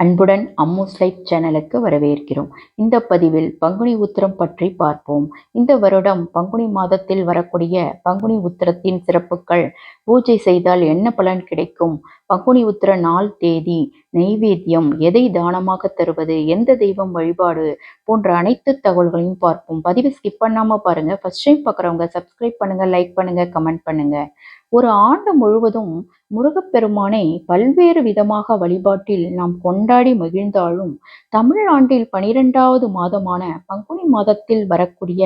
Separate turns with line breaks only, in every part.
அன்புடன் அம்முஸ் லைஃப் சேனலுக்கு வரவேற்கிறோம். இந்த பதிவில் பங்குனி உத்திரம் பற்றி பார்ப்போம். இந்த வருடம் பங்குனி மாதத்தில் வரக்கூடிய பங்குனி உத்திரத்தின் சிறப்புகள், பூஜை செய்தால் என்ன பலன் கிடைக்கும், பங்குனி உத்திர நாள், தேதி, நெய்வேத்தியம், எதை தானமாக தருவது, எந்த தெய்வம் வழிபாடு போன்ற அனைத்து தகவல்களையும் பார்ப்போம். பதிவை ஸ்கிப் பண்ணாம பாருங்க. ஃபர்ஸ்ட் டைம் பார்க்குறவங்க சப்ஸ்கிரைப் பண்ணுங்க, லைக் பண்ணுங்க, கமெண்ட் பண்ணுங்க. ஒரு ஆண்டு முழுவதும் முருகப்பெருமானை பல்வேறு விதமாக வழிபாட்டில் நாம் கொண்டாடி மகிழ்ந்தாலும், தமிழ் ஆண்டில் 12வது மாதமான பங்குனி மாதத்தில் வரக்கூடிய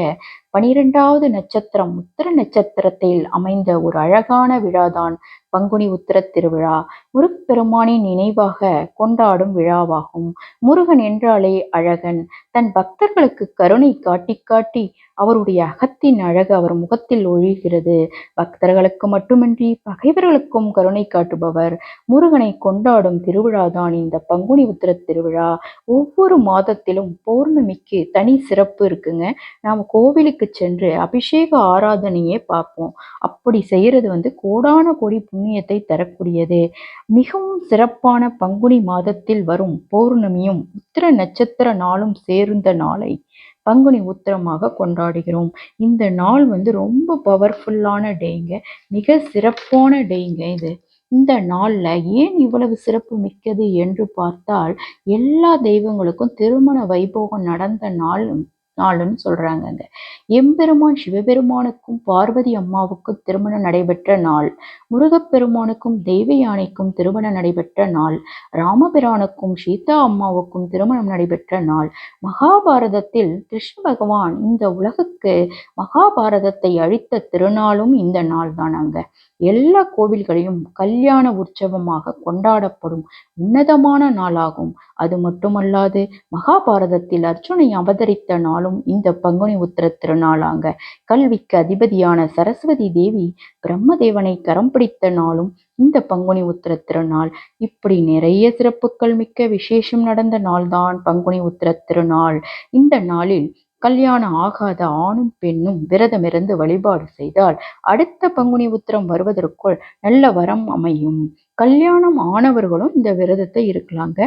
12வது நட்சத்திரம் உத்திர நட்சத்திரத்தில் அமைந்த ஒரு அழகான விழாதான் பங்குனி உத்திர திருவிழா. முருகப்பெருமானின் நினைவாக கொண்டாடும் விழாவாகும். முருகன் என்றாலே அழகன். தன் பக்தர்களுக்கு கருணை காட்டி காட்டி அவருடைய அகத்தின் அழகு அவர் முகத்தில் ஒழிகிறது. பக்தர்களுக்கு மட்டுமின்றி பகைவர்களுக்கும் கருணை காட்டுபவர். முருகனை கொண்டாடும் திருவிழாதான் இந்த பங்குனி உத்திர திருவிழா. ஒவ்வொரு மாதத்திலும் பௌர்ணமிக்கு தனி சிறப்பு இருக்குங்க. நாம் கோவிலுக்கு சென்று அபிஷேக ஆராதனையே பார்ப்போம். அப்படி செய்யறது கோடான கோடி புண்ணியத்தை தரக்கூடியது. மிகவும் சிறப்பான பங்குனி மாதத்தில் வரும் பௌர்ணமியும் உத்திர நட்சத்திர நாளும் சேர்ந்த நாளை பங்குனி உத்திரமாக கொண்டாடுகிறோம். இந்த நாள் ரொம்ப பவர்ஃபுல்லான டேங்க. மிக சிறப்பான டேங்க இது. இந்த நாள்ல ஏன் இவ்வளவு சிறப்பு மிக்கது என்று பார்த்தால், எல்லா தெய்வங்களுக்கும் திருமண வைபோகம் நடந்த நாளுன்னு சொல்றாங்கங்க. எம்பெருமான் சிவபெருமானுக்கும் பார்வதி அம்மாவுக்கும் திருமணம் நடைபெற்ற நாள், முருகப்பெருமானுக்கும் தெய்வ யானைக்கும் திருமணம் நடைபெற்ற நாள், ராமபிரானுக்கும் சீதா அம்மாவுக்கும் திருமணம் நடைபெற்ற நாள், மகாபாரதத்தில் கிருஷ்ண பகவான் இந்த உலகுக்கு மகாபாரதத்தை அழித்த திருநாளும் இந்த நாள் தானாங்க. எல்லா கோவில்களையும் கல்யாண உற்சவமாக கொண்டாடப்படும் உன்னதமான நாளாகும். அது மட்டுமல்லாது மகாபாரதத்தில் அர்ஜுனை அவதரித்த நாளும் இந்த பங்குனி உத்திர திருநாளாங்க. கல்விக்கு அதிபதியான சரஸ்வதி தேவி பிரம்மதேவனை கரம் பிடித்த நாளும் இந்த பங்குனி உத்திர திருநாள். இப்படி நிறைய சிறப்புகள் மிக்க விசேஷம் நடந்த நாள்தான் பங்குனி உத்திர திருநாள். இந்த நாளில் கல்யாணம் ஆகாத ஆணும் பெண்ணும் விரதமிருந்து வழிபாடு செய்தால் அடுத்த பங்குனி உத்திரம் வருவதற்குள் நல்ல வரம் அமையும். கல்யாணம் ஆனவர்களும் இந்த விரதத்தை இருக்கலாங்க.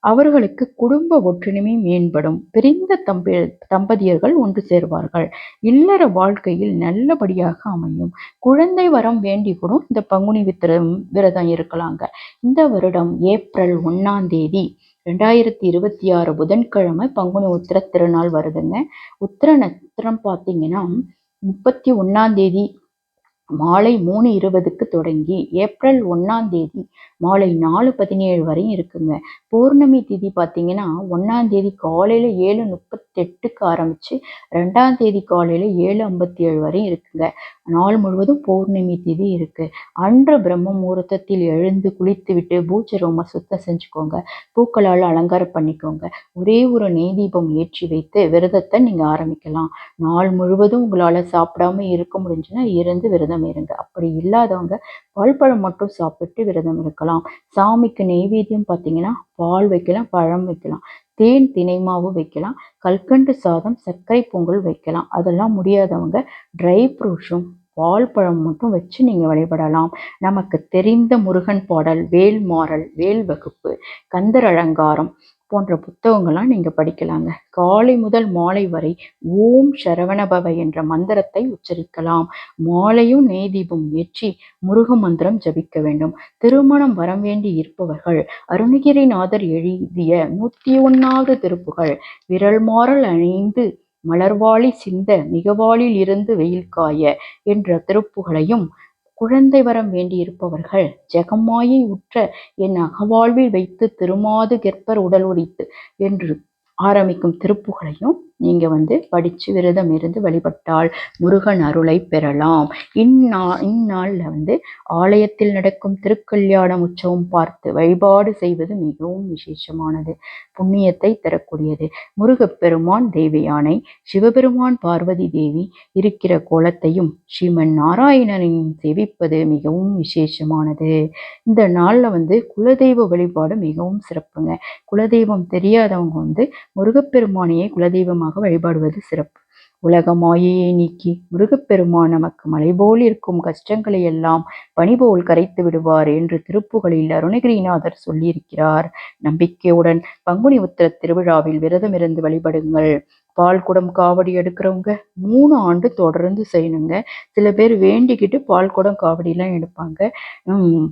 அவர்களுக்கு குடும்ப ஒற்றுமை மேம்படும். பிரிந்த தம்பதியர்கள் ஒன்று சேர்வார்கள். இல்லற வாழ்க்கையில் நல்லபடியாக அமையும். குழந்தை வரம் வேண்டி கூட இந்த பங்குனி விரதம் இருக்கலாங்க. இந்த வருடம் ஏப்ரல் 1ஆம் தேதி 2026 புதன்கிழமை பங்குனி உத்திர திருநாள் வருதுங்க. உத்திர நட்சத்திரம் பார்த்தீங்கன்னா 31ஆம் தேதி மாலை 3:20க்கு தொடங்கி ஏப்ரல் 1ஆம் தேதி மாலை 4:17 வரை இருக்குங்க. பௌர்ணமி திதி பார்த்தீங்கன்னா 1ஆம் தேதி காலையில் 7:38க்கு ஆரம்பித்து 2ஆம் தேதி காலையில் 7:57 வரை இருக்குங்க. நாள் முழுவதும் பௌர்ணமி திதி இருக்கு. அன்று பிரம்ம முகூர்த்தத்தில் எழுந்து குளித்து விட்டு பூஜை ரூமை சுத்தம் செஞ்சுக்கோங்க. பூக்களால் அலங்காரம் பண்ணிக்கோங்க. ஒரே ஒரு நெய் தீபம் ஏற்றி வைத்து விரதத்தை நீங்கள் ஆரம்பிக்கலாம். நாள் முழுவதும் உங்களால் சாப்பிடாம இருக்க முடிஞ்சுன்னா இருந்து விரதம் இருங்க. அப்படி இல்லாதவங்க பால் பழம் மட்டும் சாப்பிட்டு விரதம் இருக்கலாம். சாமிக்கு நெய்வேத்தியம் பார்த்தீங்கன்னா பால் வைக்கலாம், பழம் வைக்கலாம், தேன் தினை மாவு வைக்கலாம், கல்கண்டு சாதம், சர்க்கரை பொங்கல் வைக்கலாம். அதெல்லாம் முடியாதவங்க ட்ரை ஃப்ரூட்ஸும் பால் பழம் மட்டும் வச்சு நீங்கள் வழிபடலாம். நமக்கு தெரிந்த முருகன் பாடல், வேல் மாறல், வேல் வகுப்பு, கந்தர் அலங்காரம் போன்ற புத்தகங்கள்லாம் நீங்கள் படிக்கலாங்க. காலை முதல் மாலை வரை ஓம் சரவணபவ என்ற மந்திரத்தை உச்சரிக்கலாம். மாலையும் நெய் தீபம் ஏற்றி முருக மந்திரம் ஜபிக்க வேண்டும். திருமணம் வரம் வேண்டி இருப்பவர்கள் அருணகிரிநாதர் எழுதிய 101வது திருப்புகழ், விரல் மாறல் அணிந்து மலர்வாளி சிந்த மிகவாளில் இருந்து வெயில் காய என்ற திருப்புகளையும், குழந்தை வரம் வேண்டியிருப்பவர்கள் ஜெகமாயை உற்ற என் அகவாழ்வில் வைத்து திருமாது கெற்பர் உடல் உரித்து என்று ஆரம்பிக்கும் திருப்புகளையும் நீங்க படிச்சு விரதம் இருந்து வழிபட்டால் முருகன் அருளை பெறலாம். இந்நாள்ல ஆலயத்தில் நடக்கும் திருக்கல்யாண உற்சவம் பார்த்து வழிபாடு செய்வது மிகவும் விசேஷமானது, புண்ணியத்தை தரக்கூடியது. முருகப்பெருமான் தெய்வ யானை, சிவபெருமான் பார்வதி தேவி இருக்கிற கோலத்தையும் ஸ்ரீமன் நாராயணனையும் சேவிப்பது மிகவும் விசேஷமானது. இந்த நாள்ல குலதெய்வ வழிபாடு மிகவும் சிறப்புங்க. குலதெய்வம் தெரியாதவங்க முருகப்பெருமானையே குலதெய்வமாக வழிபாடுவது சிறப்பு. உலக மாயையை நீக்கி முருகப்பெருமான் நமக்கு மலைபோல் இருக்கும் கஷ்டங்களை எல்லாம் பனிபோல் கரைத்து விடுவார் என்று திருப்புகழில் அருணகிரிநாதர் சொல்லியிருக்கிறார். நம்பிக்கையுடன் பங்குனி உத்திர திருவிழாவில் விரதமிருந்து வழிபடுங்கள். பால் குடம் காவடி எடுக்கிறவங்க 3 ஆண்டு தொடர்ந்து செய்யணுங்க. சில பேர் வேண்டிக்கிட்டு பால் குடம் காவடிலாம் எடுப்பாங்க.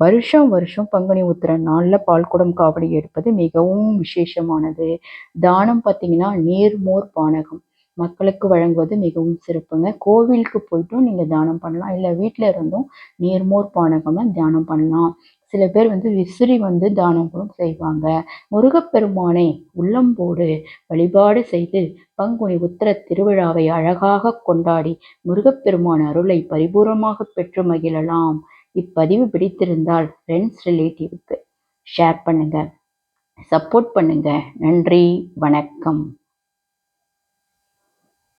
வருஷம் வருஷம் பங்குனி உத்திர நாளில் பால் குடம் காவடி எடுப்பது மிகவும் விசேஷமானது. தானம் பார்த்தீங்கன்னா நீர்மோர் பானகம் மக்களுக்கு வழங்குவது மிகவும் சிறப்புங்க. கோவிலுக்கு போய்ட்டும் நீங்கள் தானம் பண்ணலாம். இல்லை வீட்டில் இருந்தும் நீர்மோர் பானகம்லாம் தானம் பண்ணலாம். சில பேர் விசிறி தானம் கூட செய்வாங்க. முருகப்பெருமானை உள்ளம்போடு வழிபாடு செய்து பங்குனி உத்திர திருவிழாவை அழகாக கொண்டாடி முருகப்பெருமான் அருளை பரிபூர்ணமாக பெற்று மகிழலாம். இப்பதிவு பிடித்திருந்தால் ஃப்ரெண்ட்ஸ் ரிலேட்டிவ்க்கு ஷேர் பண்ணுங்க, சப்போர்ட் பண்ணுங்க. நன்றி, வணக்கம்.